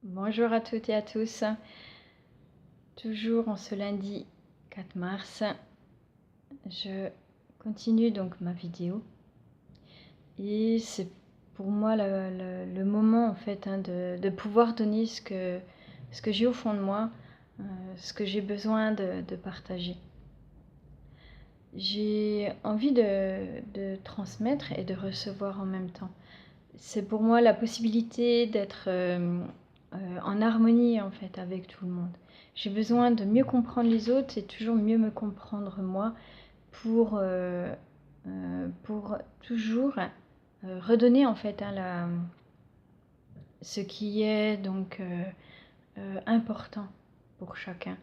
Bonjour à toutes et à tous, toujours en ce lundi 4 mars, je continue donc ma vidéo et c'est pour moi le moment en fait de pouvoir donner ce que j'ai au fond de moi, ce que j'ai besoin de partager. J'ai envie de transmettre et de recevoir en même temps. C'est pour moi la possibilité d'être en harmonie en fait avec tout le monde. J'ai besoin de mieux comprendre les autres et toujours mieux me comprendre moi pour toujours redonner en fait ce qui est donc important pour chacun.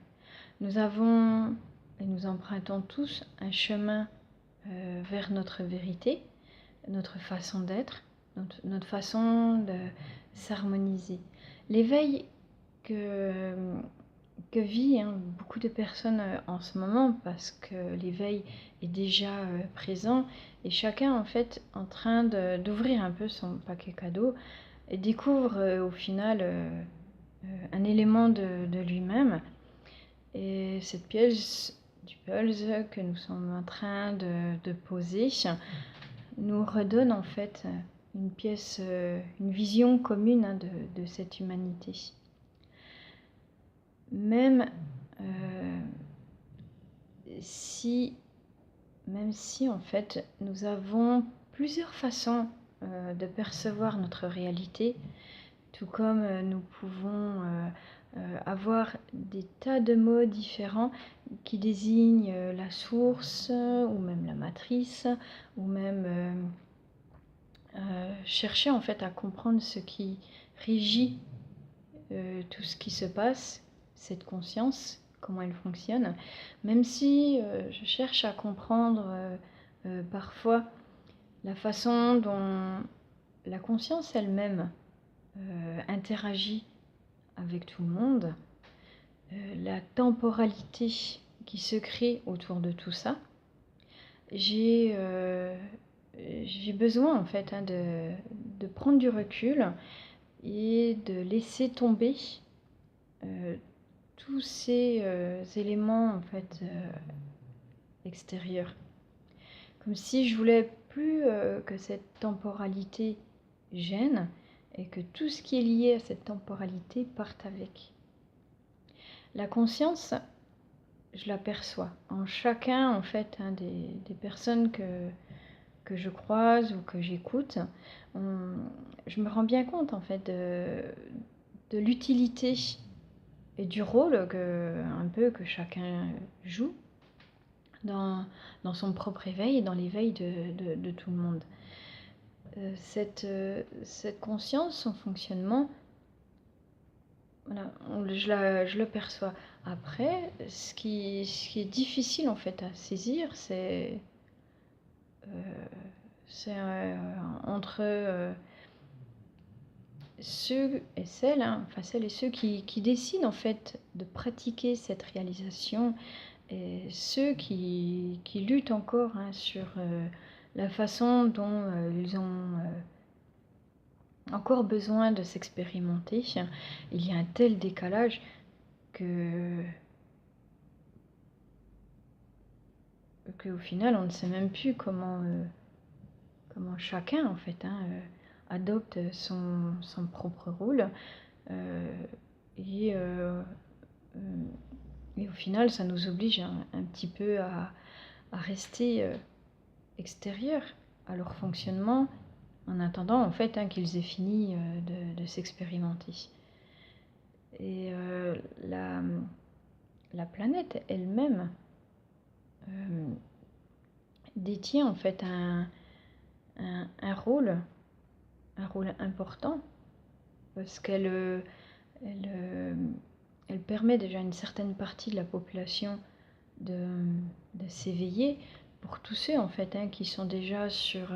Nous avons et nous empruntons tous un chemin vers notre vérité, notre façon d'être, notre façon de s'harmoniser. L'éveil que vit beaucoup de personnes en ce moment, parce que l'éveil est déjà présent, et chacun en fait en train d'ouvrir un peu son paquet cadeau, et découvre au final un élément de lui-même. Et cette pièce du puzzle que nous sommes en train de poser nous redonne en fait une pièce, une vision commune de cette humanité. Même si en fait nous avons plusieurs façons de percevoir notre réalité, tout comme nous pouvons avoir des tas de mots différents qui désignent la source ou même la matrice ou même chercher en fait à comprendre ce qui régit tout ce qui se passe, cette conscience, comment elle fonctionne, même si je cherche à comprendre parfois la façon dont la conscience elle-même interagit avec tout le monde, la temporalité qui se crée autour de tout ça. J'ai besoin en fait de prendre du recul et de laisser tomber tous ces éléments en fait extérieurs. Comme si je voulais plus que cette temporalité gêne et que tout ce qui est lié à cette temporalité parte avec. La conscience, je l'aperçois en chacun en fait des personnes que je croise ou que j'écoute. Je me rends bien compte en fait de l'utilité et du rôle un peu que chacun joue dans son propre éveil et dans l'éveil de tout le monde. Cette conscience, son fonctionnement, voilà, je le perçois. Après, ce qui est difficile en fait à saisir, c'est entre ceux et celles, enfin celles et ceux qui décident en fait de pratiquer cette réalisation et ceux qui luttent encore sur la façon dont ils ont encore besoin de s'expérimenter. Il y a un tel décalage qu'au final on ne sait même plus comment chacun en fait adopte son propre rôle et, euh, et au final ça nous oblige un petit peu à rester extérieurs à leur fonctionnement en attendant en fait qu'ils aient fini de s'expérimenter. Et la planète elle-même détient en fait un rôle important parce qu'elle permet déjà à une certaine partie de la population de s'éveiller, pour tous ceux en fait qui sont déjà sur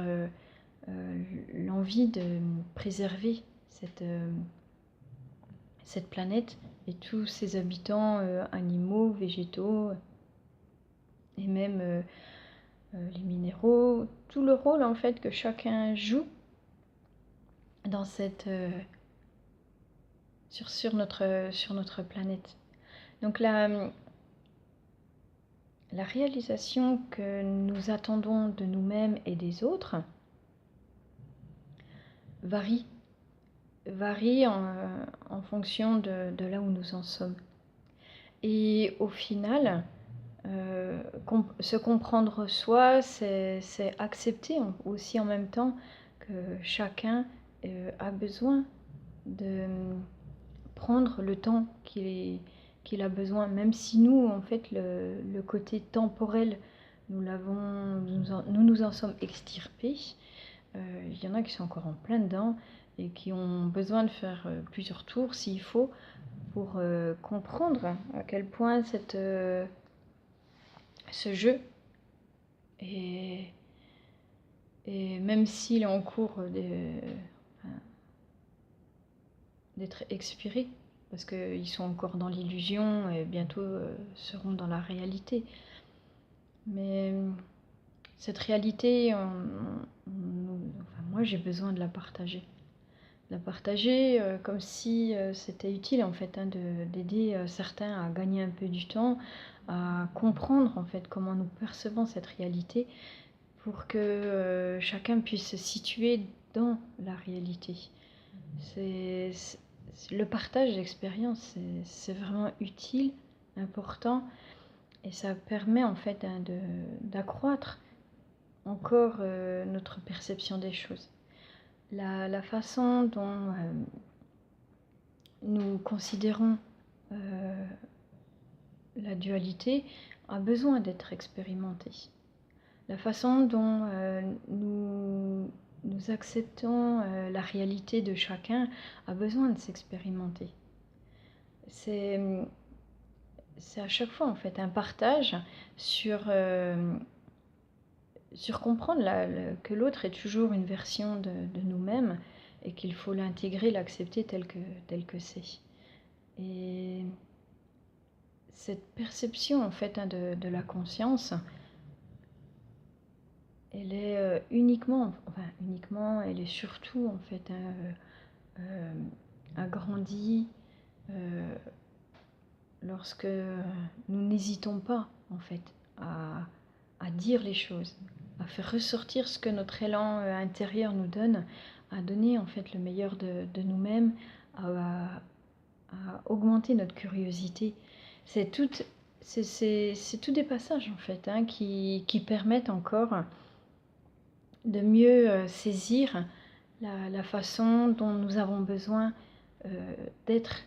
l'envie de préserver cette planète et tous ses habitants animaux, végétaux et même les minéraux, tout le rôle en fait que chacun joue dans cette sur notre planète. Donc la réalisation que nous attendons de nous-mêmes et des autres varie en fonction de là où nous en sommes. Et au final, se comprendre soi, c'est accepter aussi en même temps que chacun a besoin de prendre le temps qu'il a besoin, même si nous, en fait, le côté temporel, nous nous en sommes extirpés. Il y en a qui sont encore en plein dedans et qui ont besoin de faire plusieurs tours s'il faut pour comprendre à quel point ce jeu est, et même s'il est en cours d'être expiré, parce qu'ils sont encore dans l'illusion et bientôt seront dans la réalité. Mais cette réalité, moi j'ai besoin de la partager. Comme si c'était utile en fait d'aider certains à gagner un peu du temps, à comprendre en fait comment nous percevons cette réalité pour que chacun puisse se situer dans la réalité. Le partage d'expérience, c'est vraiment utile, important, et ça permet en fait d'accroître encore notre perception des choses. La façon dont nous considérons la dualité a besoin d'être expérimentée. La façon dont nous acceptons la réalité de chacun a besoin de s'expérimenter. C'est à chaque fois en fait un partage sur comprendre que l'autre est toujours une version de nous-mêmes et qu'il faut l'intégrer, l'accepter tel que c'est. Et cette perception en fait de la conscience, elle est uniquement, elle est surtout en fait agrandie lorsque nous n'hésitons pas en fait à dire les choses, à faire ressortir ce que notre élan intérieur nous donne, à donner en fait le meilleur de nous-mêmes, à augmenter notre curiosité. C'est tout des passages en fait qui permettent encore de mieux saisir la façon dont nous avons besoin d'être,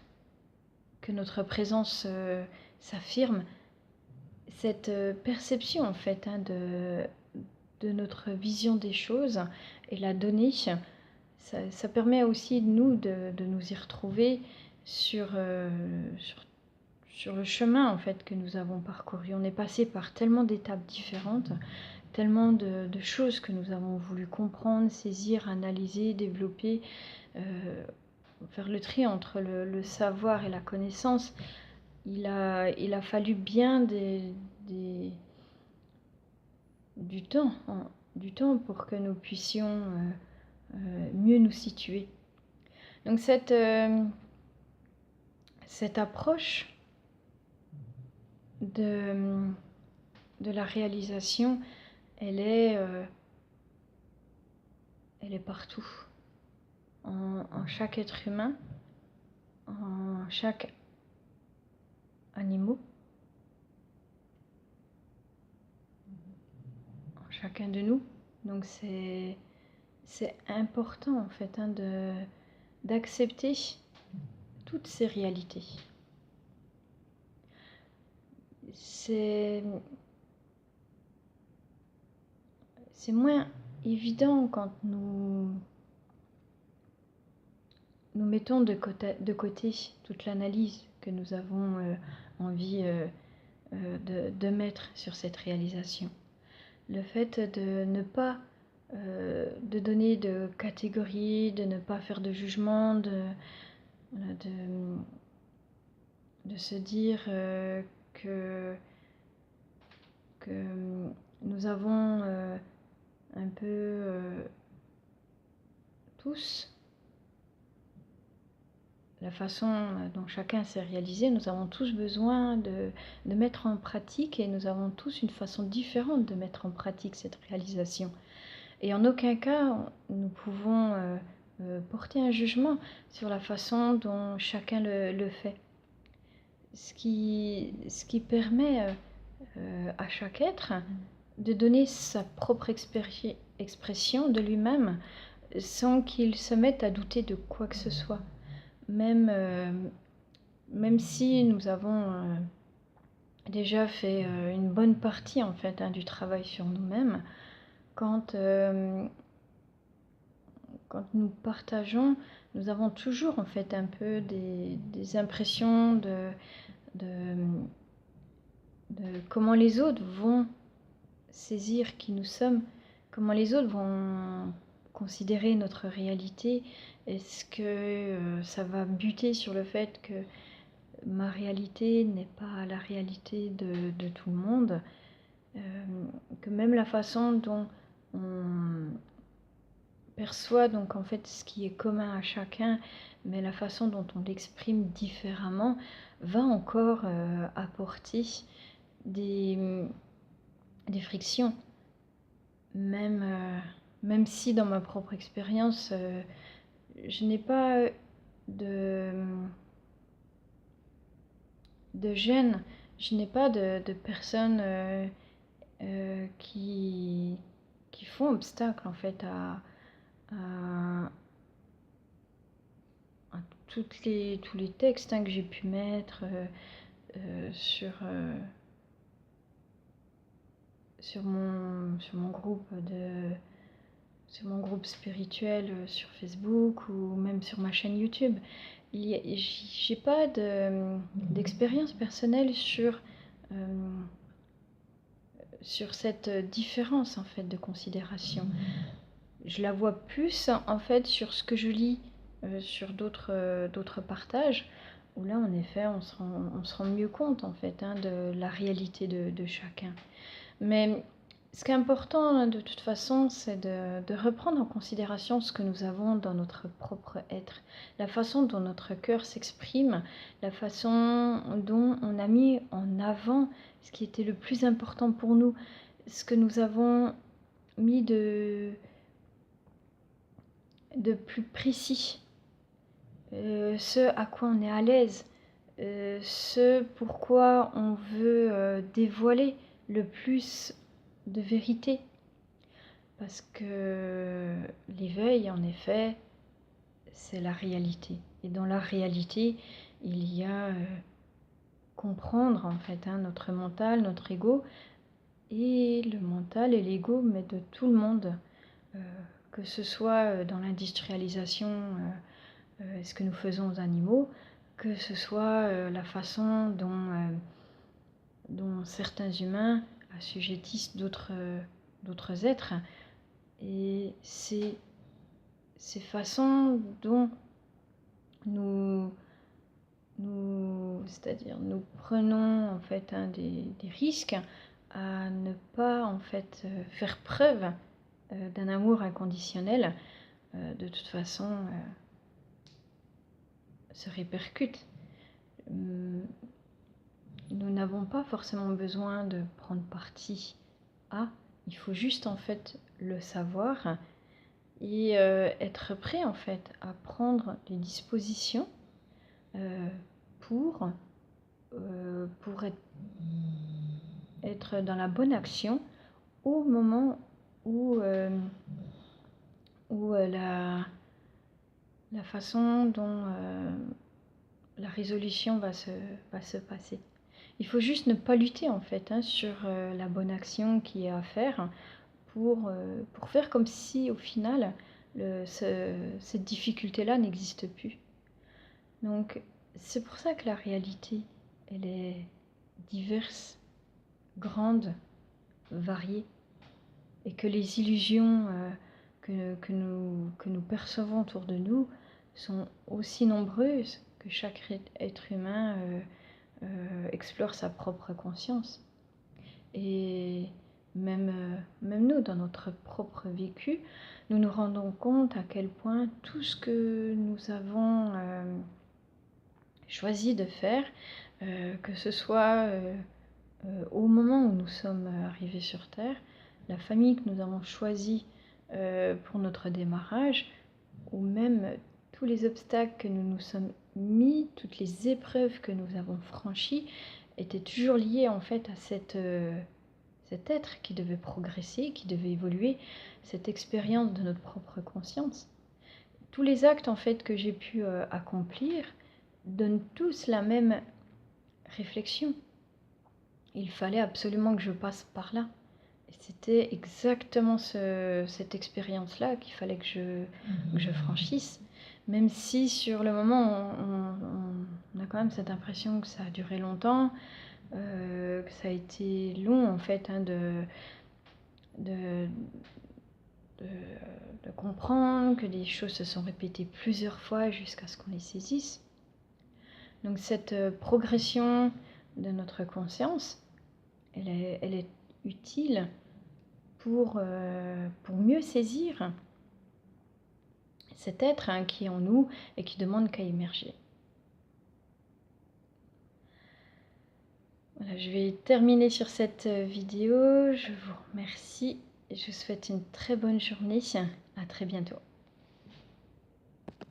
que notre présence s'affirme, cette perception en fait de notre vision des choses et la donner, ça permet aussi nous de nous y retrouver sur le chemin en fait que nous avons parcouru. On est passé par tellement d'étapes différentes, tellement de choses que nous avons voulu comprendre, saisir, analyser, développer, faire le tri entre le savoir et la connaissance. Il a fallu bien du temps pour que nous puissions mieux nous situer. Donc cette approche de la réalisation, elle est partout, en chaque être humain, en chaque animal, en chacun de nous. Donc c'est important en fait d'accepter toutes ces réalités. C'est moins évident quand nous mettons de côté toute l'analyse que nous avons envie de mettre sur cette réalisation. Le fait de ne pas de donner de catégories, de ne pas faire de jugement, de se dire que nous avons un peu tous la façon dont chacun s'est réalisé, nous avons tous besoin de mettre en pratique, et nous avons tous une façon différente de mettre en pratique cette réalisation. Et en aucun cas, nous pouvons porter un jugement sur la façon dont chacun le fait. Ce qui permet à chaque être de donner sa propre expression de lui-même sans qu'il se mette à douter de quoi que ce soit. Même si nous avons déjà fait une bonne partie en fait du travail sur nous-mêmes, quand nous partageons, nous avons toujours en fait un peu des impressions de comment les autres vont saisir qui nous sommes, comment les autres vont considérer notre réalité. Est-ce que ça va buter sur le fait que ma réalité n'est pas la réalité de tout le monde, que même la façon dont on perçoit donc en fait ce qui est commun à chacun, mais la façon dont on l'exprime différemment va encore apporter des frictions. Même si dans ma propre expérience, je n'ai pas de gêne, je n'ai pas de personnes qui font obstacle en fait à tous les textes que j'ai pu mettre sur mon groupe spirituel sur Facebook ou même sur ma chaîne YouTube. J'ai pas d'expérience personnelle sur cette différence en fait de considération. Je la vois plus en fait sur ce que je lis sur d'autres partages, où là en effet on se rend mieux compte en fait de la réalité de chacun. Mais ce qui est important de toute façon, c'est de reprendre en considération ce que nous avons dans notre propre être, la façon dont notre cœur s'exprime, la façon dont on a mis en avant ce qui était le plus important pour nous, ce que nous avons mis de plus précis, ce à quoi on est à l'aise, ce pourquoi on veut dévoiler le plus de vérité. Parce que l'éveil, en effet, c'est la réalité. Et dans la réalité, il y a comprendre en fait notre mental, notre ego, et le mental et l'ego, mais de tout le monde, que ce soit dans l'industrialisation, ce que nous faisons aux animaux, que ce soit la façon dont certains humains assujettissent d'autres êtres. Et c'est ces façons dont c'est-à-dire nous prenons en fait des risques à ne pas en fait faire preuve d'un amour inconditionnel, de toute façon se répercute. Nous n'avons pas forcément besoin de prendre parti à, il faut juste en fait le savoir et être prêt en fait à prendre les dispositions pour être dans la bonne action au moment où la façon dont la résolution va se passer. Il faut juste ne pas lutter en fait sur la bonne action qui est à faire pour faire comme si au final cette difficulté-là n'existe plus. Donc c'est pour ça que la réalité, elle est diverse, grande, variée, et que les illusions que nous percevons autour de nous sont aussi nombreuses que chaque être humain explore sa propre conscience. Et même nous, dans notre propre vécu, nous nous rendons compte à quel point tout ce que nous avons choisi de faire, que ce soit au moment où nous sommes arrivés sur Terre, la famille que nous avons choisie pour notre démarrage, ou même tous les obstacles que nous nous sommes mis, toutes les épreuves que nous avons franchies, étaient toujours liées en fait à cet être qui devait progresser, qui devait évoluer, cette expérience de notre propre conscience. Tous les actes en fait que j'ai pu accomplir donnent tous la même réflexion. Il fallait absolument que je passe par là. Et c'était exactement cette expérience-là qu'il fallait que je franchisse. Même si sur le moment, on a quand même cette impression que ça a duré longtemps, que ça a été long en fait hein, de, de comprendre, que les choses se sont répétées plusieurs fois jusqu'à ce qu'on les saisisse. Donc cette progression de notre conscience, elle est utile pour mieux saisir cet être hein, qui est en nous et qui demande qu'à émerger. Voilà, je vais terminer sur cette vidéo. Je vous remercie et je vous souhaite une très bonne journée. À très bientôt.